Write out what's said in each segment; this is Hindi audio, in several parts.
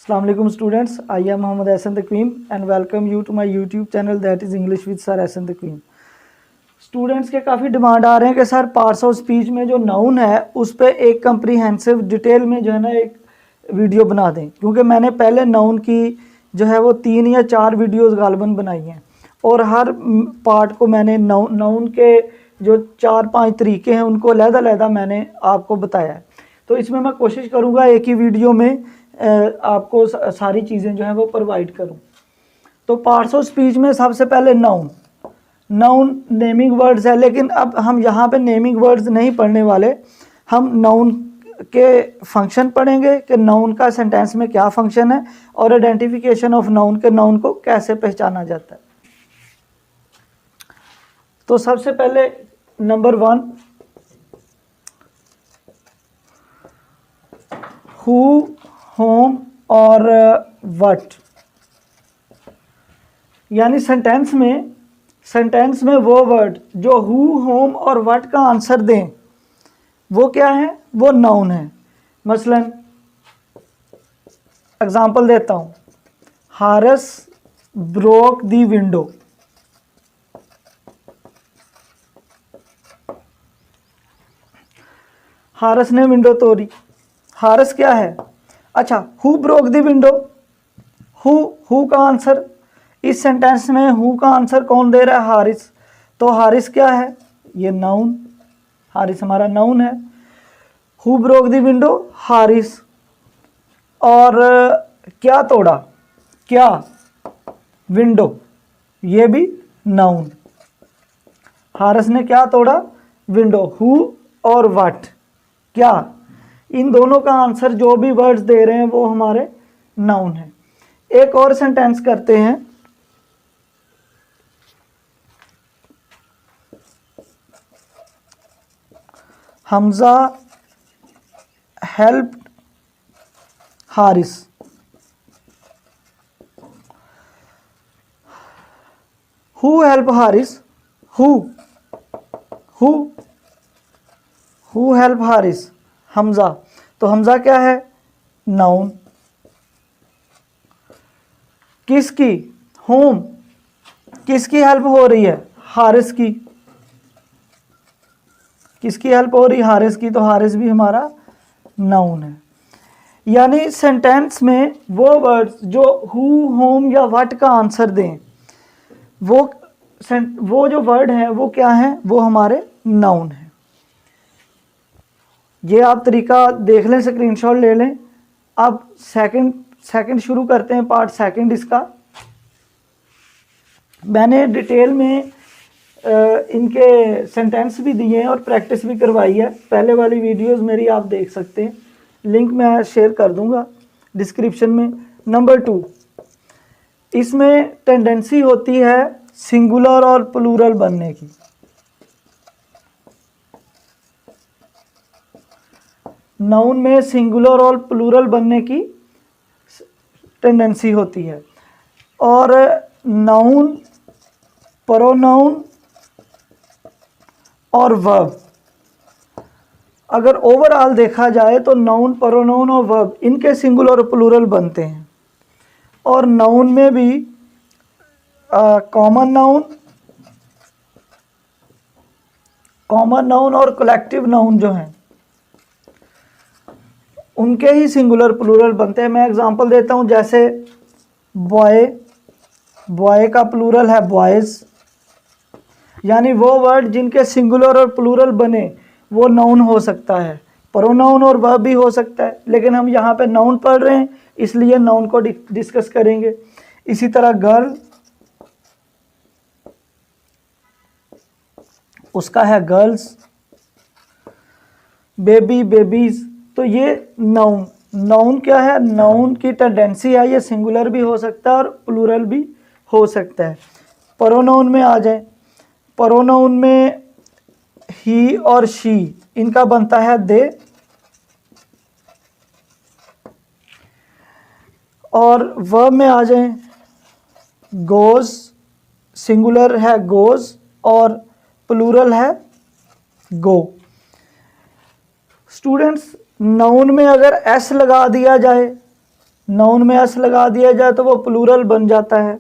अस्सलाम वालेकुम students, I am Mohammad Ehsan Taqweem and welcome you to my YouTube channel that is English with sir Ehsan Taqweem. Students के काफ़ी डिमांड आ रहे हैं कि सर पार्ट्स ऑफ स्पीच में जो नाउन है उस पर एक कम्प्रीहेंसिव डिटेल में जो है ना एक वीडियो बना दें, क्योंकि मैंने पहले नाउन की जो है वो 3 या 4 वीडियोज़ गालबन बनाई हैं और हर पार्ट को मैंने नाउन के जो 4-5 तरीके हैं उनको अलग-अलग मैंने आपको बताया है। तो इसमें मैं कोशिश करूँगा एक ही वीडियो में आपको सारी चीज़ें जो हैं वो प्रोवाइड करूँ। तो पार्ट्स ऑफ स्पीच में सबसे पहले नाउन नेमिंग वर्ड्स है, लेकिन अब हम यहाँ पे नेमिंग वर्ड्स नहीं पढ़ने वाले, हम नाउन के फंक्शन पढ़ेंगे कि नाउन का सेंटेंस में क्या फंक्शन है और आइडेंटिफिकेशन ऑफ नाउन के नाउन को कैसे पहचाना जाता है। तो सबसे पहले नंबर 1, हु, होम और व्हाट, यानी सेंटेंस में वो वर्ड जो हु, होम और व्हाट का आंसर दें वो क्या है, वो नाउन है। मसलन एग्जांपल देता हूँ, हारिस ब्रोक दी विंडो। हारिस ने विंडो तोड़ी, हारिस क्या है? अच्छा, who broke the window, who का आंसर, इस सेंटेंस में हु का आंसर कौन दे रहा है? हारिस। तो हारिस क्या है? ये नाउन, हारिस हमारा नाउन है। Who broke the window, Haris. और क्या तोड़ा? क्या? विंडो, ये भी नाउन। हारिस ने क्या तोड़ा? विंडो। हु और व्हाट, क्या, इन दोनों का आंसर जो भी वर्ड्स दे रहे हैं वो हमारे नाउन है। एक और सेंटेंस करते हैं, Hamza help Haris. Who help Haris? Who help Haris? Hamza. तो हमजा क्या है? नाउन। किसकी? होम। किसकी हेल्प हो रही है? हारिस की। किसकी हेल्प हो रही? हारिस की। तो हारिस भी हमारा नाउन है। यानी सेंटेंस में वो वर्ड्स जो हु, होम या व्हाट का आंसर दें वो जो वर्ड हैं वो क्या हैं? वो हमारे नाउन है। ये आप तरीका देख लें, स्क्रीनशॉट ले लें। अब सेकंड शुरू करते हैं, पार्ट सेकंड इसका। मैंने डिटेल में इनके सेंटेंस भी दिए हैं और प्रैक्टिस भी करवाई है। पहले वाली वीडियोस मेरी आप देख सकते हैं, लिंक मैं शेयर कर दूंगा डिस्क्रिप्शन में। नंबर 2, इसमें टेंडेंसी होती है सिंगुलर और प्लूरल बनने की। नाउन में सिंगुलर और प्लूरल बनने की टेंडेंसी होती है। और नाउन, प्रोनाउन और वर्ब, अगर ओवरऑल देखा जाए तो नाउन, प्रोनाउन और वर्ब इनके सिंगुलर और प्लूरल बनते हैं। और नाउन में भी कॉमन नाउन और कलेक्टिव नाउन जो हैं उनके ही सिंगुलर प्लूरल बनते हैं। मैं एग्जांपल देता हूं, जैसे बॉय का प्लूरल है बॉयज़। यानी वो वर्ड जिनके सिंगुलर और प्लूरल बने वो नाउन हो सकता है, प्रोनाउन और वर्ब भी हो सकता है, लेकिन हम यहाँ पे नाउन पढ़ रहे हैं इसलिए नाउन को डिस्कस करेंगे। इसी तरह गर्ल, उसका है गर्ल्स। Baby, babies. तो ये नाउन क्या है? नाउन की टेंडेंसी है, ये सिंगुलर भी हो सकता है और प्लूरल भी हो सकता है। प्रोनाउन में आ जाए, प्रोनाउन में ही और शी, इनका बनता है दे। और वर्ब में आ जाए, गोज, सिंगुलर है गोज और प्लूरल है गो। स्टूडेंट्स, नाउन में अगर एस लगा दिया जाए नाउन में एस लगा दिया जाए तो वो प्लूरल बन जाता है।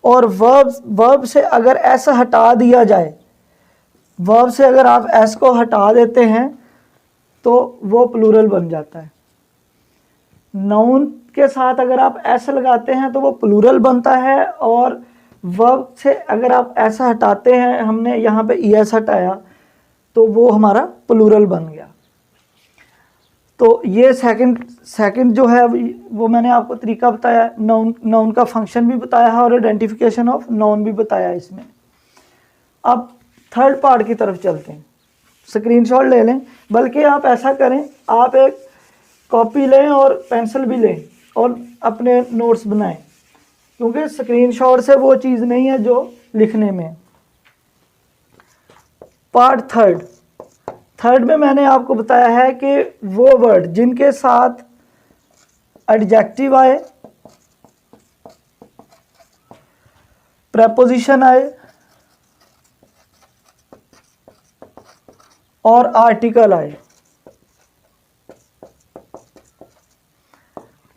और वर्ब से अगर एस हटा दिया जाए, वर्ब से अगर आप एस को हटा देते हैं तो वो प्लूरल बन जाता है। नाउन के साथ अगर आप एस लगाते हैं तो वो प्लूरल बनता है, और वर्ब से अगर आप ऐसा हटाते हैं, हमने यहाँ पे ईएस हटाया तो वो हमारा प्लूरल बन गया। तो ये सेकंड जो है वो मैंने आपको तरीका बताया, नाउन का फंक्शन भी बताया है और आइडेंटिफिकेशन ऑफ नाउन भी बताया इसमें। अब थर्ड पार्ट की तरफ चलते हैं। स्क्रीनशॉट ले लें, बल्कि आप ऐसा करें, आप एक कॉपी लें और पेंसिल भी लें और अपने नोट्स बनाएं, क्योंकि स्क्रीनशॉट से वो चीज़ नहीं है जो लिखने में। पार्ट थर्ड में मैंने आपको बताया है कि वो वर्ड जिनके साथ एडजेक्टिव आए, प्रेपोजिशन आए और आर्टिकल आए।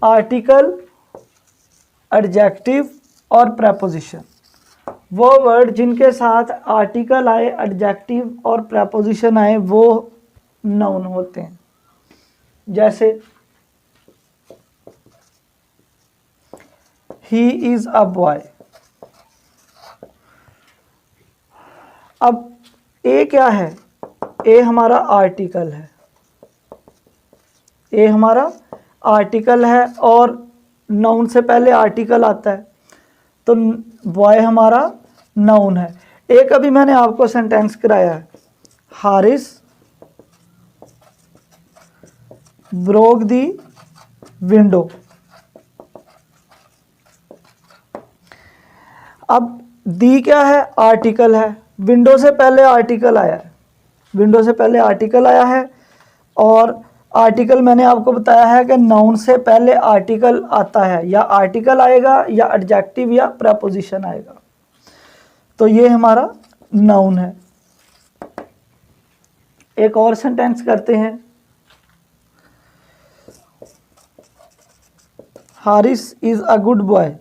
आर्टिकल, एडजेक्टिव और प्रेपोजिशन, वो वर्ड जिनके साथ आर्टिकल आए, एडजेक्टिव और प्रेपोजिशन आए वो नाउन होते हैं। जैसे ही इज अ बॉय। अब ए क्या है? ए हमारा आर्टिकल है, ए हमारा आर्टिकल है और नाउन से पहले आर्टिकल आता है, तो बॉय हमारा नाउन है। एक अभी मैंने आपको सेंटेंस कराया है, हारिस ब्रोक दी विंडो। अब दी क्या है? आर्टिकल है, विंडो से पहले आर्टिकल आया है, विंडो से पहले आर्टिकल आया है। और आर्टिकल मैंने आपको बताया है कि नाउन से पहले आर्टिकल आता है, या आर्टिकल आएगा या एडजेक्टिव या प्रेपोजिशन आएगा, तो ये हमारा नाउन है। एक और सेंटेंस करते हैं, Haris is a good boy.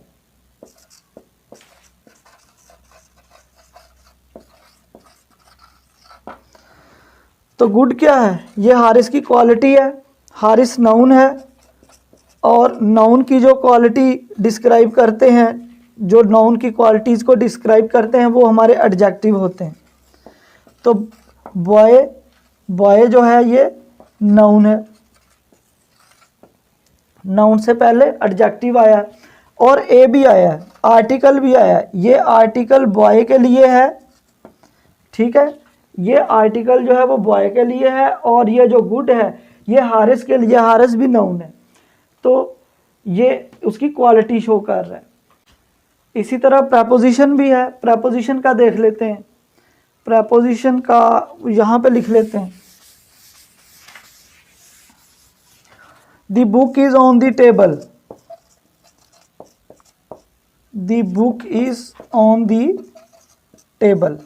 तो गुड क्या है? ये हारिस की क्वालिटी है, हारिस नाउन है, और नाउन की जो क्वालिटी डिस्क्राइब करते हैं, जो नाउन की क्वालिटीज़ को डिस्क्राइब करते हैं वो हमारे एडजेक्टिव होते हैं। तो बॉय जो है ये नाउन है, नाउन से पहले एडजेक्टिव आया है, और ए भी आया है, आर्टिकल भी आया है। ये आर्टिकल बॉय के लिए है, ठीक है, ये आर्टिकल जो है वो बॉय के लिए है, और ये जो गुड है ये हारिस के लिए, हारिस भी नाउन है, तो ये उसकी क्वालिटी शो कर रहा है। इसी तरह प्रेपोजिशन भी है, प्रेपोजिशन का देख लेते हैं। प्रेपोजिशन का यहाँ पे लिख लेते हैं, the book is on the table. The book is on the table.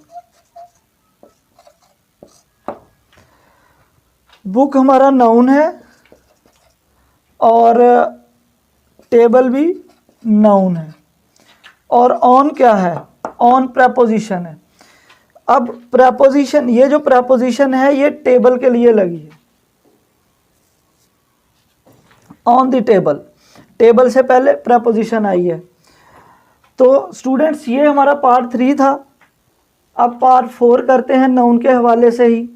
Book हमारा नाउन है और टेबल भी नाउन है। और ऑन क्या है? ऑन प्रेपोजिशन है। अब प्रेपोजिशन, ये जो प्रेपोजिशन है ये टेबल के लिए लगी है, ऑन द टेबल, टेबल से पहले प्रेपोजिशन आई है। तो स्टूडेंट्स ये हमारा पार्ट 3 था। अब पार्ट 4 करते हैं नाउन के हवाले से ही,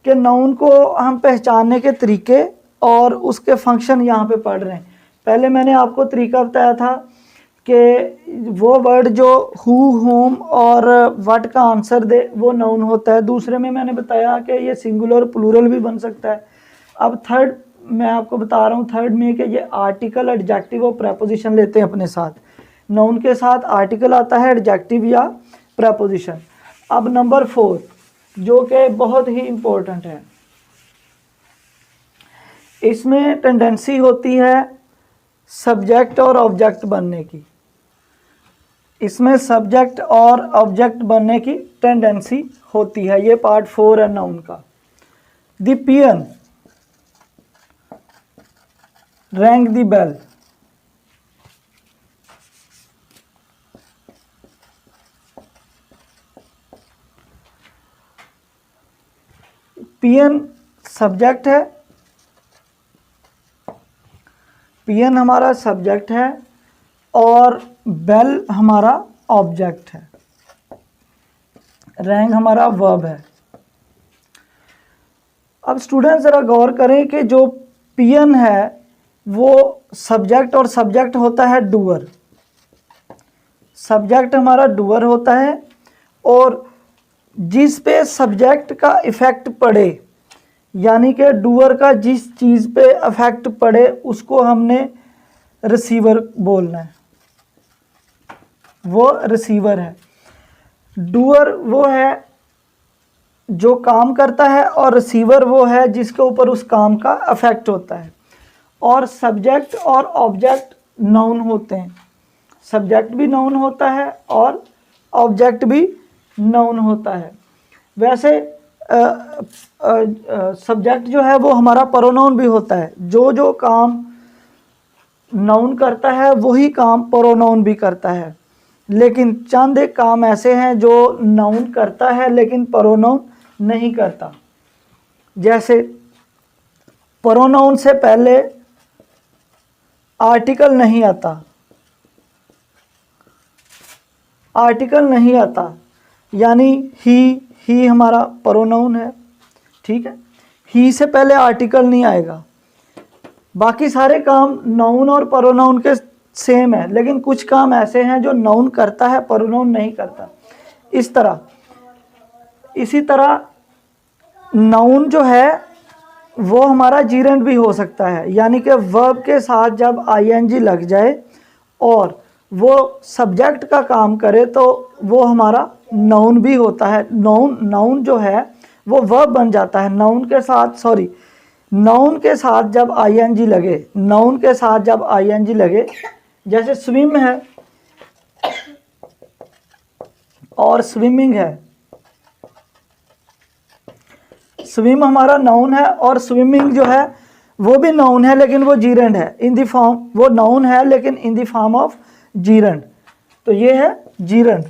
कि नाउन को हम पहचानने के तरीके और उसके फंक्शन यहाँ पे पढ़ रहे हैं। पहले मैंने आपको तरीका बताया था कि वो वर्ड जो हु, होम और व्हाट का आंसर दे वो नाउन होता है। दूसरे में मैंने बताया कि ये सिंगुलर प्लूरल भी बन सकता है। अब थर्ड मैं आपको बता रहा हूँ, थर्ड में कि ये आर्टिकल, एडजेक्टिव और प्रेपोजिशन लेते हैं अपने साथ। नाउन के साथ आर्टिकल आता है, एडजेक्टिव या प्रेपोजिशन। अब नंबर 4 जो कि बहुत ही इम्पोर्टेंट है, इसमें टेंडेंसी होती है सब्जेक्ट और ऑब्जेक्ट बनने की। इसमें सब्जेक्ट और ऑब्जेक्ट बनने की टेंडेंसी होती है। ये पार्ट 4 है नाउन का। The peon rang the bell. Peon subject है, पीएन हमारा सब्जेक्ट है और बेल हमारा ऑब्जेक्ट है, रैंग हमारा वर्ब है। अब स्टूडेंट ज़रा गौर करें कि जो पीएन है वो सब्जेक्ट, और सब्जेक्ट होता है डूअर, सब्जेक्ट हमारा डूअर होता है, और जिस पे सब्जेक्ट का इफ़ेक्ट पड़े, यानी कि डूअर का जिस चीज़ पे इफ़ेक्ट पड़े उसको हमने रिसीवर बोलना है, वो रिसीवर है। डूअर वो है जो काम करता है और रिसीवर वो है जिसके ऊपर उस काम का इफ़ेक्ट होता है। और सब्जेक्ट और ऑब्जेक्ट नाउन होते हैं, सब्जेक्ट भी नाउन होता है और ऑब्जेक्ट भी नाउन होता है। वैसे सब्जेक्ट जो है वो हमारा प्रोनाउन भी होता है, जो जो काम नाउन करता है वही काम प्रोनाउन भी करता है, लेकिन चंद एक काम ऐसे हैं जो नाउन करता है लेकिन प्रोनाउन नहीं करता। जैसे प्रोनाउन से पहले आर्टिकल नहीं आता, आर्टिकल नहीं आता, यानी ही हमारा प्रोनाउन है, ठीक है, ही से पहले आर्टिकल नहीं आएगा। बाकी सारे काम नाउन और प्रोनाउन के सेम है, लेकिन कुछ काम ऐसे हैं जो नाउन करता है प्रोनाउन नहीं करता। इसी तरह नाउन जो है वो हमारा जीरेंड भी हो सकता है, यानी कि वर्ब के साथ जब आईएनजी लग जाए और वो सब्जेक्ट का काम करे तो वो हमारा नाउन भी होता है। नाउन जो है वो वर्ब बन जाता है नाउन के साथ जब आईएनजी लगे, नाउन के साथ जब आईएनजी लगे। जैसे स्विम है और स्विमिंग है, स्विम हमारा नाउन है और स्विमिंग जो है वो भी नाउन है लेकिन वो जीरेंड है, इन द फॉर्म, वो नाउन है लेकिन इन द फॉर्म ऑफ जीरेंड, तो ये है जीरेंड।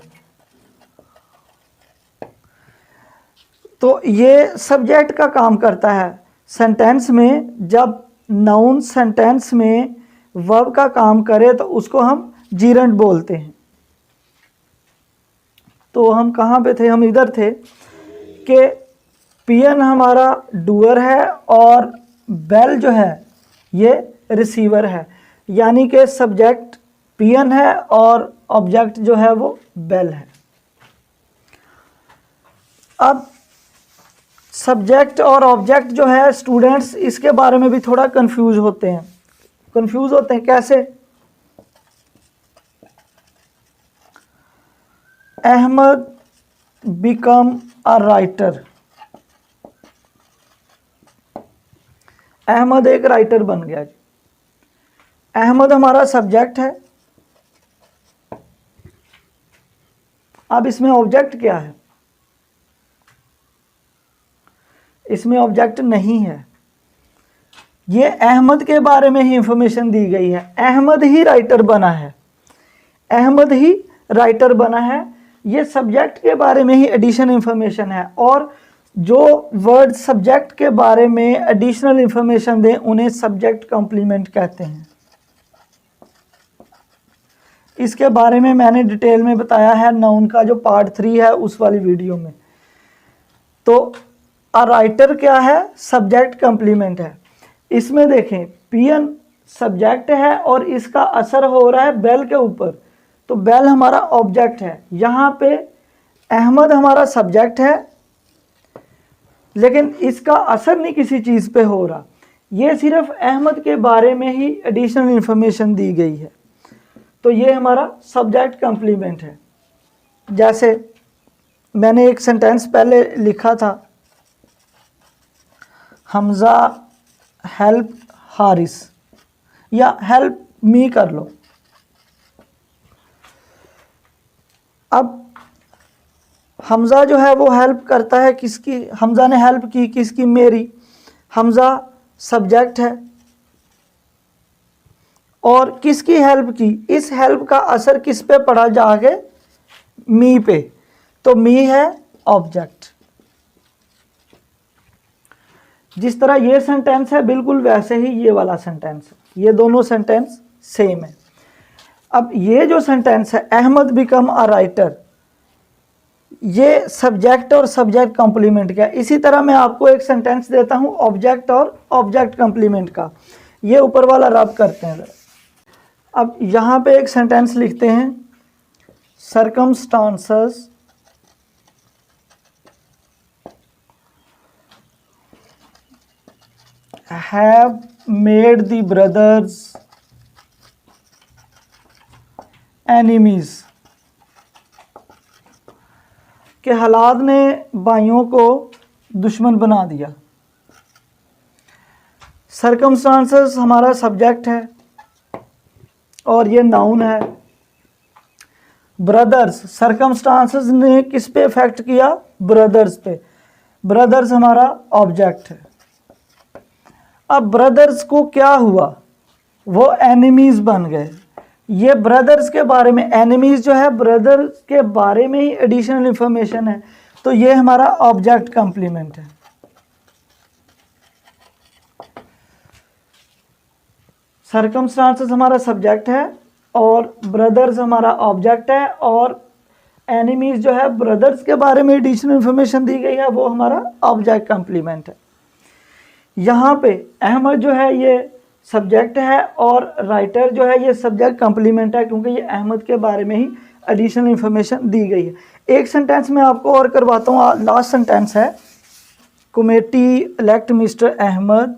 तो ये सब्जेक्ट का काम करता है सेंटेंस में। जब नाउन सेंटेंस में वर्ब का काम करे तो उसको हम जीरेंड बोलते हैं। तो हम कहाँ पे थे? हम इधर थे कि पीएन हमारा डूअर है और बेल जो है ये रिसीवर है, यानी कि सब्जेक्ट पीएन है और ऑब्जेक्ट जो है वो बेल है। अब सब्जेक्ट और ऑब्जेक्ट जो है स्टूडेंट्स इसके बारे में भी थोड़ा कंफ्यूज होते हैं। कैसे? Ahmed become a writer, Ahmed एक राइटर बन गया जी। अहमद हमारा सब्जेक्ट है। अब इसमें ऑब्जेक्ट क्या है? इसमें ऑब्जेक्ट नहीं है, ये अहमद के बारे में ही इंफॉर्मेशन दी गई है। अहमद ही राइटर बना है, अहमद ही राइटर बना है, ये सब्जेक्ट के बारे में ही एडिशन इंफॉर्मेशन है। और जो वर्ड सब्जेक्ट के बारे में एडिशनल इंफॉर्मेशन दें उन्हें सब्जेक्ट कॉम्प्लीमेंट कहते हैं। इसके बारे में मैंने डिटेल में बताया है नाउन का जो पार्ट 3 है उस वाली वीडियो में। तो अ राइटर क्या है? सब्जेक्ट कॉम्प्लीमेंट है। इसमें देखें पीएन सब्जेक्ट है और इसका असर हो रहा है बेल के ऊपर, तो बेल हमारा ऑब्जेक्ट है। यहाँ पे अहमद हमारा सब्जेक्ट है लेकिन इसका असर नहीं किसी चीज़ पे हो रहा, ये सिर्फ अहमद के बारे में ही एडिशनल इंफॉर्मेशन दी गई है, तो ये हमारा सब्जेक्ट कॉम्प्लीमेंट है। जैसे मैंने एक सेंटेंस पहले लिखा था, हमज़ा हेल्प हारिस, या हेल्प मी कर लो। अब हमज़ा जो है वो हेल्प करता है किसकी? हमज़ा ने हेल्प की किसकी? मेरी। हमज़ा सब्जेक्ट है और किसकी हेल्प की? इस हेल्प का असर किस पे पड़ा जाके? मी पे, तो मी है ऑब्जेक्ट। जिस तरह ये सेंटेंस है बिल्कुल वैसे ही ये वाला सेंटेंस है, ये दोनों सेंटेंस सेम है। अब ये जो सेंटेंस है अहमद बिकम अ राइटर, ये सब्जेक्ट और सब्जेक्ट कंप्लीमेंट का। इसी तरह मैं आपको एक सेंटेंस देता हूँ ऑब्जेक्ट और ऑब्जेक्ट कंप्लीमेंट का, ये ऊपर वाला रब करते हैं। अब यहाँ पे एक सेंटेंस लिखते हैं circumstances have made the brothers enemies, के हालात ने भाइयों को दुश्मन बना दिया। सर्कमस्टांसेस हमारा सब्जेक्ट है और ये नाउन है। ब्रदर्स, सर्कमस्टांसेस ने किस पे इफेक्ट किया? ब्रदर्स पे। ब्रदर्स हमारा ऑब्जेक्ट है। अब ब्रदर्स को क्या हुआ? वो एनिमीज बन गए। ये ब्रदर्स के बारे में, एनिमीज जो है ब्रदर्स के बारे में ही एडिशनल इंफॉर्मेशन है, तो ये हमारा ऑब्जेक्ट कंप्लीमेंट है। सर्कमस्टांसेस हमारा सब्जेक्ट है और ब्रदर्स हमारा ऑब्जेक्ट है, और एनिमीज जो है ब्रदर्स के बारे में एडिशनल इंफॉर्मेशन दी गई है, वो हमारा ऑब्जेक्ट कंप्लीमेंट है। यहाँ पे अहमद जो है ये सब्जेक्ट है और राइटर जो है ये सब्जेक्ट कंप्लीमेंट है, क्योंकि ये अहमद के बारे में ही एडिशनल इंफॉर्मेशन दी गई है। एक सेंटेंस मैं आपको और करवाता हूँ, लास्ट सेंटेंस है committee elect mister Ahmed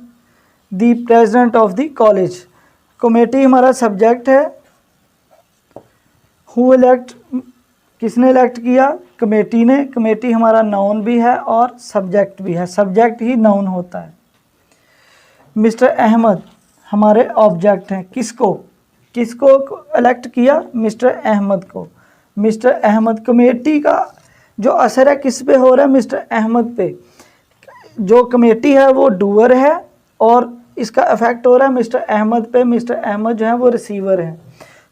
the president of the college. Committee हमारा सब्जेक्ट है, हु इलेक्ट, किसने इलेक्ट किया? कमेटी ने। कमेटी हमारा नाउन भी है और सब्जेक्ट भी है, सब्जेक्ट ही नाउन होता है। मिस्टर अहमद हमारे ऑब्जेक्ट हैं। किसको इलेक्ट किया? मिस्टर अहमद को। मिस्टर अहमद, कमेटी का जो असर है किस पे हो रहा है? मिस्टर अहमद पे। जो कमेटी है वो डूअर है और इसका इफेक्ट हो रहा है मिस्टर अहमद पे। मिस्टर अहमद जो है वो रिसीवर हैं।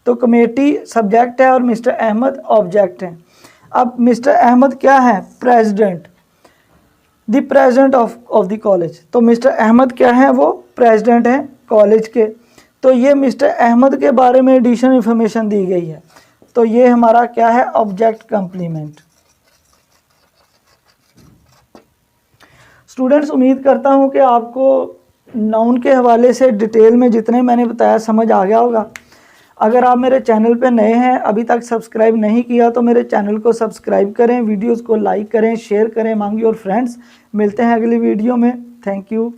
तो कमेटी सब्जेक्ट है और मिस्टर अहमद ऑब्जेक्ट हैं। अब मिस्टर अहमद क्या है? President, the president of the college. तो मिस्टर अहमद क्या है? वो प्रेसिडेंट हैं कॉलेज के। तो ये मिस्टर अहमद के बारे में एडिशनल इंफॉर्मेशन दी गई है, तो ये हमारा क्या है? Object complement. स्टूडेंट्स, उम्मीद करता हूँ कि आपको नाउन के हवाले से डिटेल में जितने मैंने बताया समझ आ गया होगा। अगर आप मेरे चैनल पे नए हैं, अभी तक सब्सक्राइब नहीं किया, तो मेरे चैनल को सब्सक्राइब करें, वीडियोस को लाइक करें, शेयर करें अमंग योर फ्रेंड्स। मिलते हैं अगली वीडियो में। Thank you.